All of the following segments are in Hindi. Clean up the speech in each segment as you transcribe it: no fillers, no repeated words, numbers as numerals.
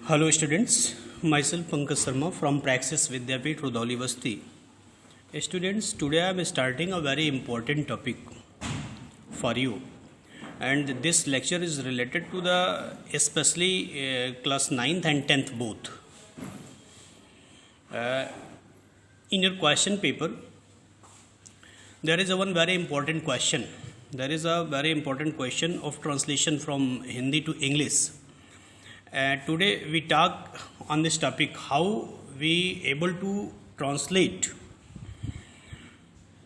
Hello students, myself Pankaj Sharma from Praxis Vidyapeeth Rudoli Basti. Students, today I am starting a very important topic for you, and this lecture is related to the especially class 9th and 10th both. In your question paper, there is one very important question. There is a very important question of translation from Hindi to English. Today we talk on this topic, how we able to translate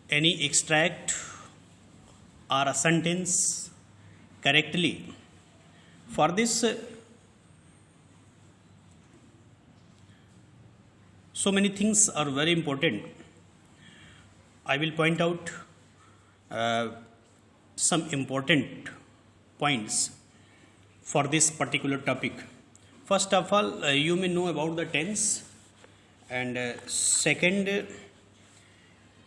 any extract or a sentence correctly. For this, so many things are very important. I will point out some important points for this particular topic. First of all, you may know about the tense, and second,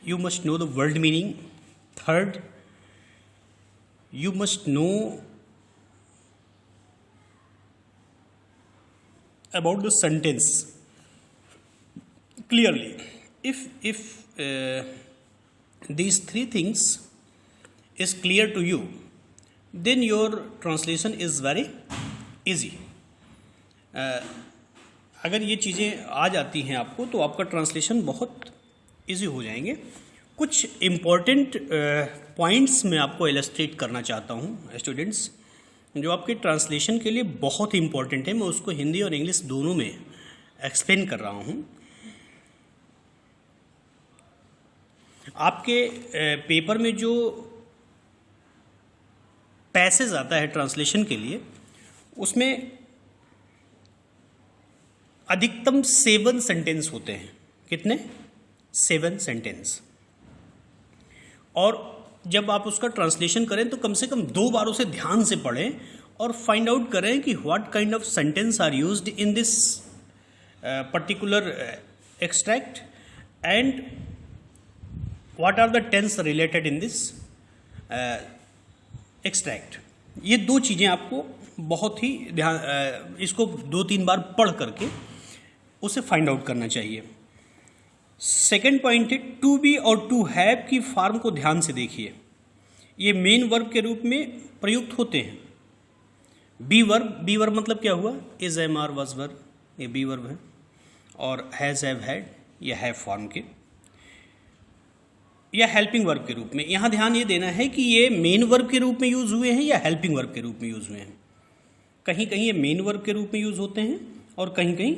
you must know the word meaning. Third, you must know about the sentence clearly. If these three things is clear to you, then your translation is very easy. अगर ये चीज़ें आ जाती हैं आपको, तो आपका ट्रांसलेशन बहुत इजी हो जाएंगे. कुछ इम्पोर्टेंट पॉइंट्स मैं आपको इलस्ट्रेट करना चाहता हूँ स्टूडेंट्स, जो आपके ट्रांसलेशन के लिए बहुत इम्पोर्टेंट है. मैं उसको हिंदी और इंग्लिश दोनों में एक्सप्लेन कर रहा हूँ. आपके पेपर में जो पैसेज आता है ट्रांसलेशन के लिए, उसमें अधिकतम 7 सेंटेंस होते हैं. कितने? 7 सेंटेंस. और जब आप उसका ट्रांसलेशन करें तो कम से कम 2 बार उसे ध्यान से पढ़ें और फाइंड आउट करें कि what kind of sentence are used in this particular extract and what are the tense related in this extract. ये 2 चीज़ें आपको बहुत ही ध्यान, इसको 2-3 बार पढ़ करके उसे फाइंड आउट करना चाहिए. सेकेंड पॉइंट है टू बी और टू हैव की फॉर्म को ध्यान से देखिए. ये मेन वर्ब के रूप में प्रयुक्त होते हैं. बी वर्ब मतलब क्या हुआ? Is, am, are, was verb, ये बी वर्ब है. और हैज़, हैव, हैड, ये हैव फॉर्म के या हेल्पिंग वर्ब के रूप में. यहाँ ध्यान ये देना है कि ये मेन वर्ब के रूप में यूज हुए हैं या हेल्पिंग वर्ब के रूप में यूज हुए हैं. कहीं कहीं ये मेन वर्ब के रूप में यूज होते हैं और कहीं कहीं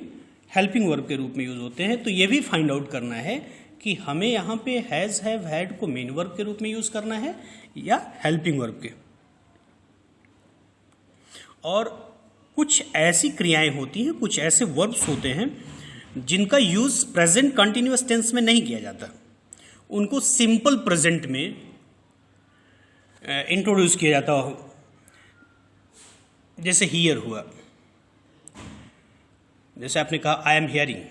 हेल्पिंग वर्ब के रूप में यूज होते हैं. तो ये भी फाइंड आउट करना है कि हमें यहाँ पे हैज़, हैव, हैड को मेन वर्ब के रूप में यूज करना है या हेल्पिंग वर्ब के. और कुछ ऐसी क्रियाएं होती हैं, कुछ ऐसे वर्ब्स होते हैं जिनका यूज प्रेजेंट कंटिन्यूअस टेंस में नहीं किया जाता. उनको सिंपल प्रेजेंट में इंट्रोड्यूस किया जाता हो. जैसे हियर हुआ, जैसे आपने कहा आई एम हियरिंग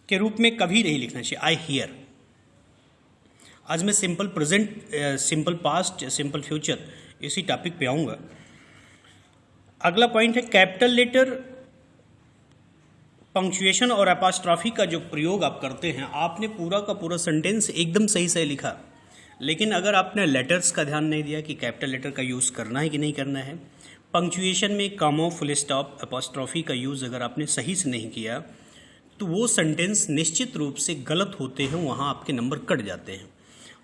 के रूप में कभी नहीं लिखना चाहिए आई हियर. आज मैं simple present, simple past, simple future इसी टॉपिक पे आऊँगा. अगला पॉइंट है कैपिटल लेटर, पंक्चुएशन और एपॉस्ट्रॉफी का जो प्रयोग आप करते हैं. आपने पूरा का पूरा सेंटेंस एकदम सही से लिखा, लेकिन अगर आपने लेटर्स का ध्यान नहीं दिया कि कैपिटल लेटर का यूज़ करना है कि नहीं करना है, पंक्चुएशन में कॉमा, फुल स्टॉप, एपॉस्ट्रॉफी का यूज़ अगर आपने सही से नहीं किया, तो वो सेंटेंस निश्चित रूप से गलत होते हैं. वहाँ आपके नंबर कट जाते हैं.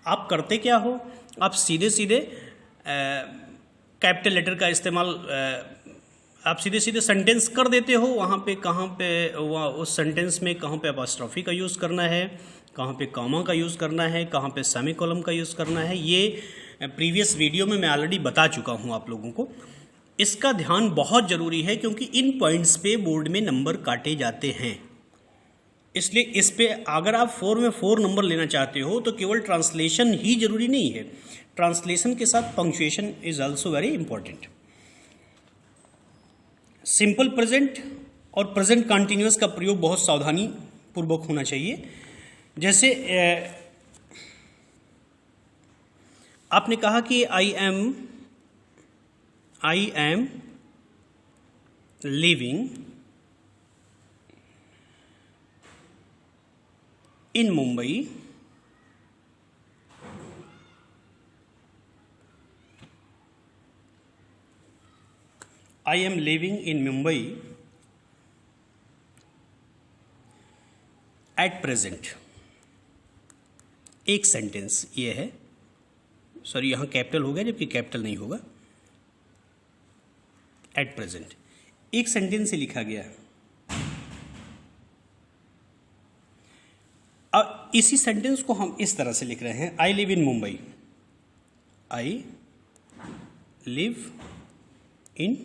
आप करते क्या हो? आप सीधे सीधे कैपिटल लेटर का इस्तेमाल, आप सीधे सीधे सेंटेंस कर देते हो. वहाँ पे कहाँ पे वहाँ उस सेंटेंस में कहाँ पे एपॉस्ट्रॉफी का यूज़ करना है, कहाँ पे कॉमा का यूज़ करना है, कहाँ पे सेमीकोलन का यूज़ करना है, ये प्रीवियस वीडियो में मैं ऑलरेडी बता चुका हूँ आप लोगों को. इसका ध्यान बहुत ज़रूरी है क्योंकि इन पॉइंट्स पे बोर्ड में नंबर काटे जाते हैं. इसलिए इस पे अगर आप 4 में 4 नंबर लेना चाहते हो तो केवल ट्रांसलेशन ही जरूरी नहीं है. ट्रांसलेशन के साथ punctuation is also very important. Simple present और प्रेजेंट कंटिन्यूअस का प्रयोग बहुत सावधानी पूर्वक होना चाहिए. जैसे आपने कहा कि I am living in Mumbai I am living in Mumbai at present। एक सेंटेंस ये है, सॉरी यहाँ कैपिटल हो गया जबकि कैपिटल नहीं होगा, एट प्रेजेंट एक सेंटेंस से लिखा गया। अब इसी सेंटेंस को हम इस तरह से लिख रहे हैं, I live in Mumbai, I live in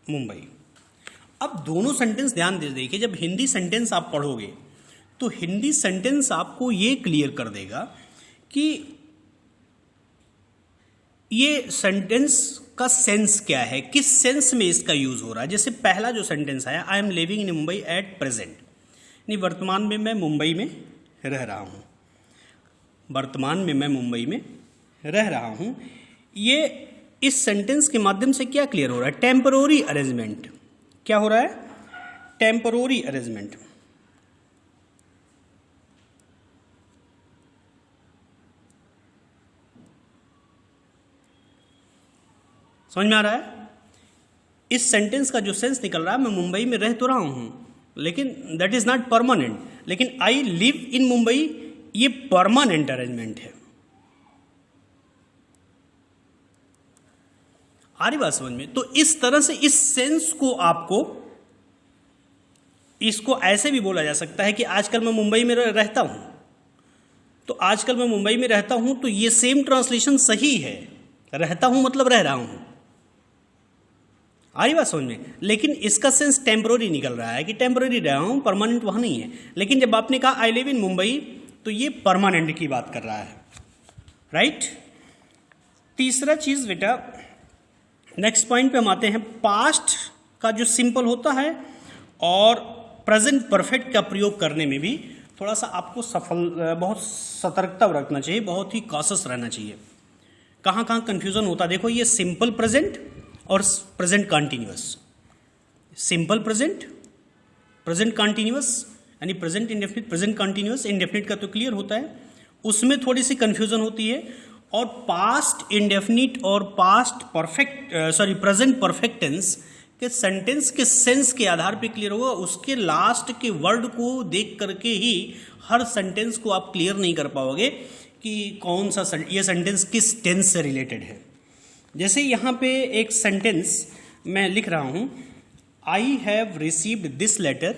Mumbai. अब दोनों सेंटेंस ध्यान दे देखिए, जब हिंदी सेंटेंस आप पढ़ोगे तो हिंदी सेंटेंस आपको ये क्लियर कर देगा कि ये सेंटेंस का सेंस क्या है, किस सेंस में इसका यूज हो रहा है। जैसे पहला जो सेंटेंस आया, I am living in Mumbai at present, नहीं वर्तमान में मैं मुंबई में रह रहा हूँ, वर्तमान में मैं मुंबई में रह रहा हूँ। ये इस सेंटेंस के माध्यम से क्या क्लियर हो रहा है, टेम्परोरी अरेंजमेंट। क्या हो रहा है, टेम्परोरी अरेंजमेंट। समझ में आ रहा है, इस सेंटेंस का जो सेंस निकल रहा है, मैं मुंबई में रह तो रहा हूं लेकिन दैट इज नॉट परमानेंट, लेकिन आई लिव इन मुंबई ये परमानेंट अरेंजमेंट है। आ रही बात समझ में। तो इस तरह से इस सेंस को आपको, इसको ऐसे भी बोला जा सकता है कि आजकल मैं मुंबई में रहता हूं, तो आजकल मैं मुंबई में रहता हूं, तो ये सेम ट्रांसलेशन सही है, रहता हूं मतलब रह रहा हूं। आ रही बात समझ में। लेकिन इसका सेंस टेम्पररी निकल रहा है कि टेम्पररी रहा हूं, परमानेंट वहां नहीं है। लेकिन जब आपने कहा आई लिव इन मुंबई, तो ये परमानेंट की बात कर रहा है, राइट। तीसरा चीज बेटा, नेक्स्ट पॉइंट पे हम आते हैं, पास्ट का जो सिंपल होता है और प्रेजेंट परफेक्ट का प्रयोग करने में भी थोड़ा सा आपको बहुत सतर्कता रखना चाहिए, बहुत ही कॉशस रहना चाहिए। कहाँ कहाँ कन्फ्यूजन होता है, देखो ये सिंपल प्रेजेंट और present continuous. Simple present, present continuous, यानी present indefinite, present continuous. Indefinite का तो क्लियर होता है, उसमें थोड़ी सी कन्फ्यूजन होती है। और पास्ट इंडेफिनिट और past perfect, present perfect tense के सेंटेंस के सेंस के आधार पे क्लियर होगा। उसके लास्ट के वर्ड को देख करके ही हर सेंटेंस को आप क्लियर नहीं कर पाओगे कि कौन सा ये सेंटेंस किस टेंस से रिलेटेड है। जैसे यहाँ पे एक सेंटेंस मैं लिख रहा हूँ, I have received this letter.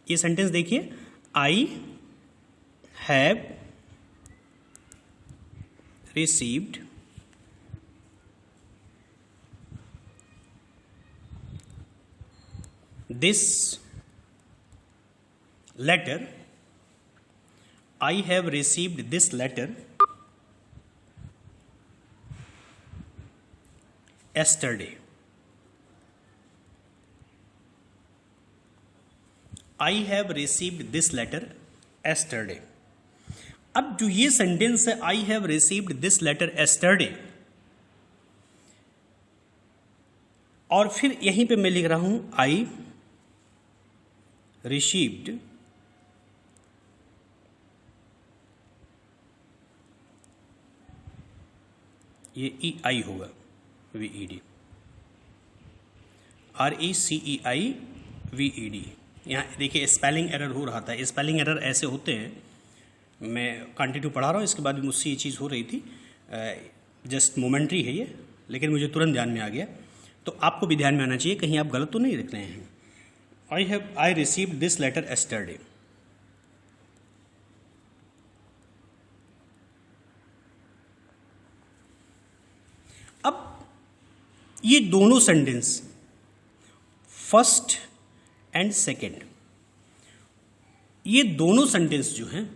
ये सेंटेंस देखिए, आई हैव received this letter, I have received this letter yesterday, I have received this letter yesterday। अब जो ये सेंटेंस है, I have received this letter yesterday, और फिर यहीं पे मैं लिख रहा हूं आई रिसीव्ड ये ई आई होगा, VED, RECEIVED। यहाँ देखिए स्पेलिंग एरर हो रहा था। स्पेलिंग एरर ऐसे होते हैं, मैं कंटिन्यू पढ़ा रहा हूँ, इसके बाद भी मुझसे ये चीज़ हो रही थी, जस्ट मोमेंट्री है ये, लेकिन मुझे तुरंत ध्यान में आ गया। तो आपको भी ध्यान में आना चाहिए, कहीं आप गलत तो नहीं लिख रहे हैं। I received this letter yesterday. अब ये दोनों सेंटेंस, फर्स्ट एंड सेकेंड, ये दोनों सेंटेंस जो हैं,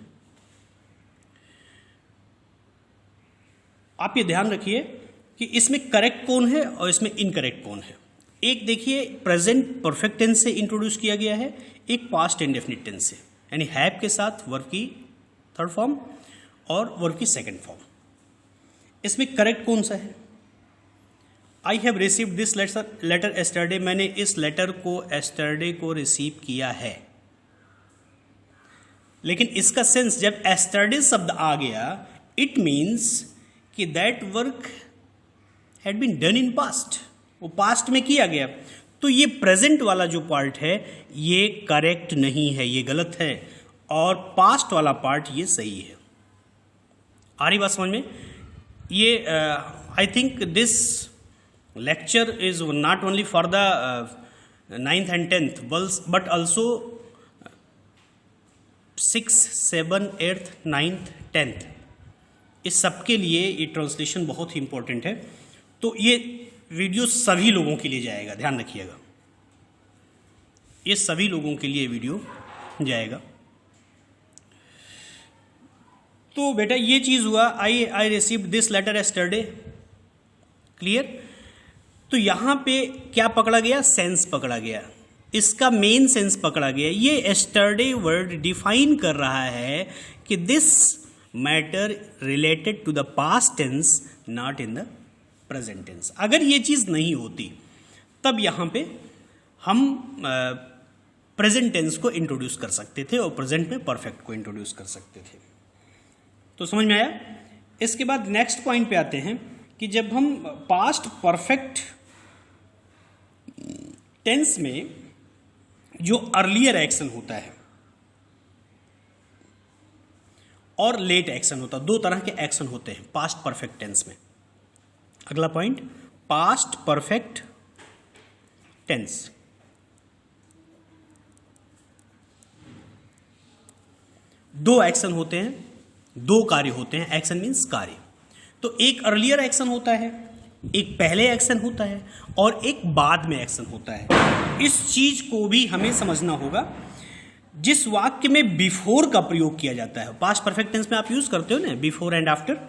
आप ये ध्यान रखिए कि इसमें करेक्ट कौन है और इसमें इनकरेक्ट कौन है। एक देखिए प्रेजेंट परफेक्ट टेंस से इंट्रोड्यूस किया गया है, एक पास्ट इंडेफिनिट टेंस से, यानी हैव के साथ वर्ब की थर्ड फॉर्म और वर्ब की सेकंड फॉर्म। इसमें करेक्ट कौन सा है? I have received this letter yesterday, मैंने इस लेटर को एस्टरडे को रिसीव किया है। लेकिन इसका सेंस जब एस्टरडे शब्द आ गया, इट मीन्स कि that work had been done in past, वो पास्ट में किया गया। तो ये प्रेजेंट वाला जो पार्ट है ये करेक्ट नहीं है, ये गलत है, और पास्ट वाला पार्ट ये सही है। आ रही बात समझ में? ये I think this lecture is not only for the 9th and 10th but also 6th, 7th, 8th, 9th, 10th, इस सब के लिए ये ट्रांसलेशन बहुत ही इंपॉर्टेंट है। तो ये वीडियो सभी लोगों के लिए जाएगा, ध्यान रखिएगा, ये सभी लोगों के लिए वीडियो जाएगा। तो बेटा ये चीज़ हुआ, I received this letter yesterday, clear. तो यहाँ पे क्या पकड़ा गया? सेंस पकड़ा गया, इसका मेन सेंस पकड़ा गया। ये एस्टरडे वर्ड डिफाइन कर रहा है कि this matter related to the past tense, not in the present tense. अगर ये चीज़ नहीं होती तब यहाँ पे हम प्रेजेंट टेंस को इंट्रोड्यूस कर सकते थे और प्रेजेंट में परफेक्ट को इंट्रोड्यूस कर सकते थे। तो समझ में आया? इसके बाद नेक्स्ट पॉइंट पे आते हैं कि जब हम पास्ट परफेक्ट टेंस में जो अर्लियर एक्शन होता है और लेट एक्शन होता है, दो तरह के एक्शन होते हैं पास्ट परफेक्ट टेंस में। अगला पॉइंट, पास्ट परफेक्ट टेंस। दो एक्शन होते हैं, दो कार्य होते हैं। एक्शन मीन्स कार्य। तो एक अर्लियर एक्शन होता है, एक पहले एक्शन होता है, और एक बाद में एक्शन होता है। इस चीज को भी हमें समझना होगा। जिस वाक्य में बिफोर का प्रयोग किया जाता है, पास्ट परफेक्ट टेंस में आप यूज करते हो ना बिफोर एंड आफ्टर,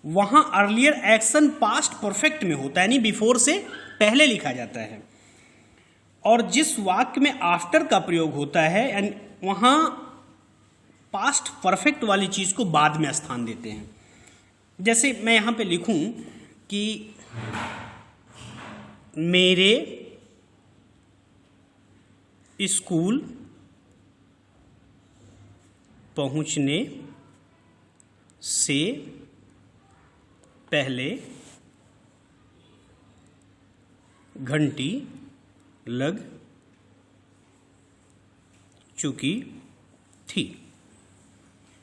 वहां अर्लियर एक्शन पास्ट परफेक्ट में होता है, यानी बिफोर से पहले लिखा जाता है। और जिस वाक्य में आफ्टर का प्रयोग होता है एंड वहां पास्ट परफेक्ट वाली चीज को बाद में स्थान देते हैं। जैसे मैं यहां पे लिखूं कि मेरे स्कूल पहुंचने से पहले घंटी लग चुकी थी।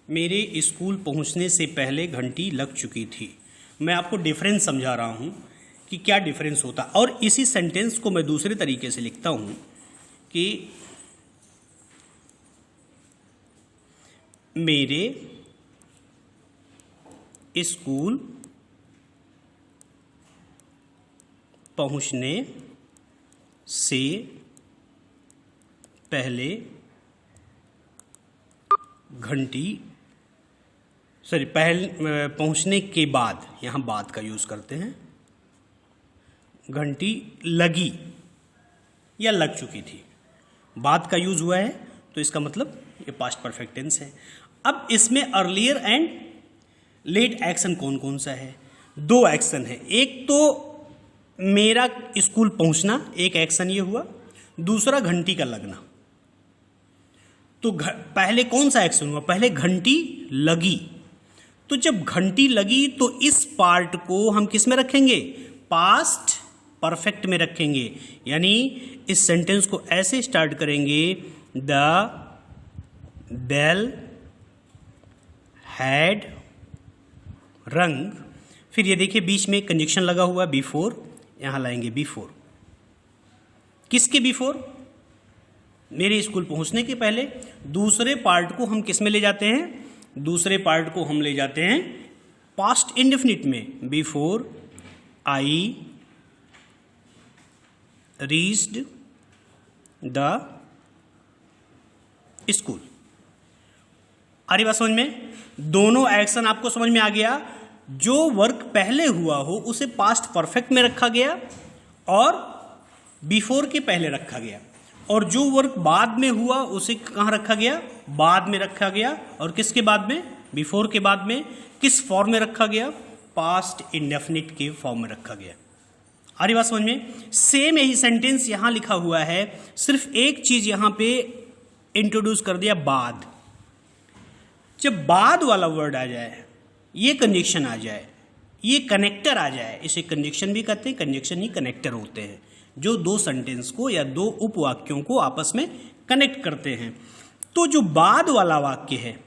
मेरे स्कूल पहुंचने से पहले घंटी लग चुकी थी। मैं आपको डिफरेंस समझा रहा हूं कि क्या डिफरेंस होता है। और इसी सेंटेंस को मैं दूसरे तरीके से लिखता हूं कि मेरे स्कूल पहुंचने से पहले घंटी पहुंचने के बाद, यहां बाद का यूज करते हैं, घंटी लगी या लग चुकी थी। बाद का यूज हुआ है तो इसका मतलब ये पास्ट परफेक्ट टेंस है। अब इसमें अर्लियर एंड लेट एक्शन कौन कौन सा है? दो एक्शन है। एक तो मेरा स्कूल पहुंचना, एक एक्शन ये हुआ। दूसरा घंटी का लगना। तो पहले कौन सा एक्शन हुआ? पहले घंटी लगी। तो जब घंटी लगी तो इस पार्ट को हम किस में रखेंगे? पास्ट परफेक्ट में रखेंगे। यानी इस सेंटेंस को ऐसे स्टार्ट करेंगे, द बेल हैड रंग। फिर ये देखिए बीच में कंजक्शन लगा हुआ बिफोर, यहां लाएंगे बिफोर। किसके बिफोर? मेरे स्कूल पहुंचने के पहले। दूसरे पार्ट को हम किस में ले जाते हैं? दूसरे पार्ट को हम ले जाते हैं पास्ट इंडेफिनिट में, before I reached the school. आ रही बात समझ में? दोनों एक्शन आपको समझ में आ गया। जो वर्क पहले हुआ हो उसे पास्ट परफेक्ट में रखा गया और बिफोर के पहले रखा गया, और जो वर्क बाद में हुआ उसे कहाँ रखा गया? बाद में रखा गया। और किसके बाद में? बिफोर के बाद में। किस फॉर्म में रखा गया? पास्ट इंडेफिनिट के फॉर्म में रखा गया। आ रही बात समझ में? सेम यही सेंटेंस यहां लिखा हुआ है, सिर्फ एक चीज यहां पे इंट्रोड्यूस कर दिया, बाद। जब बाद वाला वर्ड आ जाए, ये कंजक्शन आ जाए, ये कनेक्टर आ जाए, इसे कंजक्शन भी कहते हैं, कंजक्शन ही कनेक्टर होते हैं जो दो सेंटेंस को या दो उपवाक्यों को आपस में कनेक्ट करते हैं। तो जो बाद वाला वाक्य है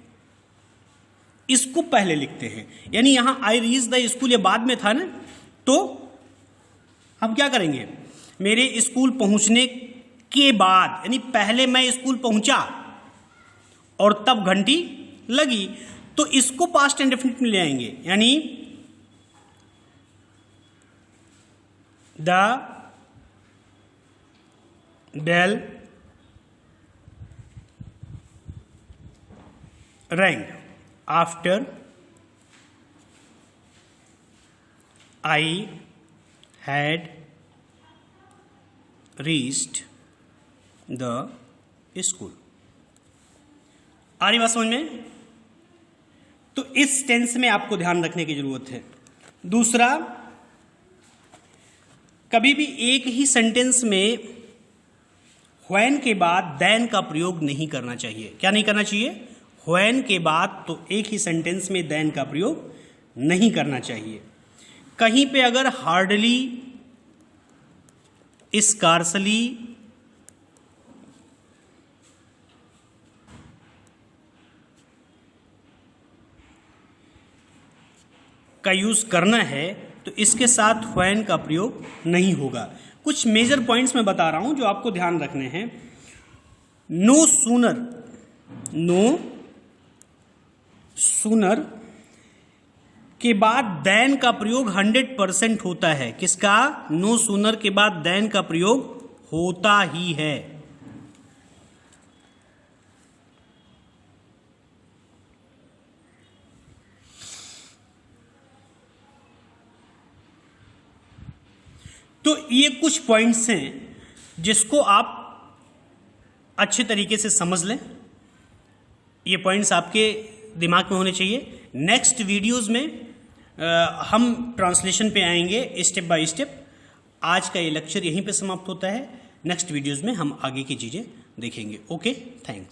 इसको पहले लिखते हैं, यानी यहां आई रीच द स्कूल ये बाद में था ना, तो हम क्या करेंगे, मेरे स्कूल पहुंचने के बाद, यानी पहले मैं स्कूल पहुंचा और तब घंटी लगी, तो इसको पास्ट इंडेफिनिट में ले आएंगे, यानी the bell rang after I had reached the school। आ रही बात समझ में? तो इस टेंस में आपको ध्यान रखने की जरूरत है। दूसरा, कभी भी एक ही सेंटेंस में when के बाद then का प्रयोग नहीं करना चाहिए। क्या नहीं करना चाहिए? when के बाद तो एक ही सेंटेंस में then का प्रयोग नहीं करना चाहिए। कहीं पे अगर हार्डली, स्कार्सली, का यूज करना है तो इसके साथ when का प्रयोग नहीं होगा। कुछ मेजर पॉइंट्स मैं बता रहा हूं जो आपको ध्यान रखने हैं। नो सूनर के बाद देन का प्रयोग 100% होता है। किसका? नो सूनर के बाद देन का प्रयोग होता ही है। तो ये कुछ पॉइंट्स हैं जिसको आप अच्छे तरीके से समझ लें, ये पॉइंट्स आपके दिमाग में होने चाहिए। नेक्स्ट वीडियोस में हम ट्रांसलेशन पे आएंगे स्टेप बाय स्टेप। आज का ये लेक्चर यहीं पे समाप्त होता है। नेक्स्ट वीडियोस में हम आगे की चीज़ें देखेंगे। Okay, thanks.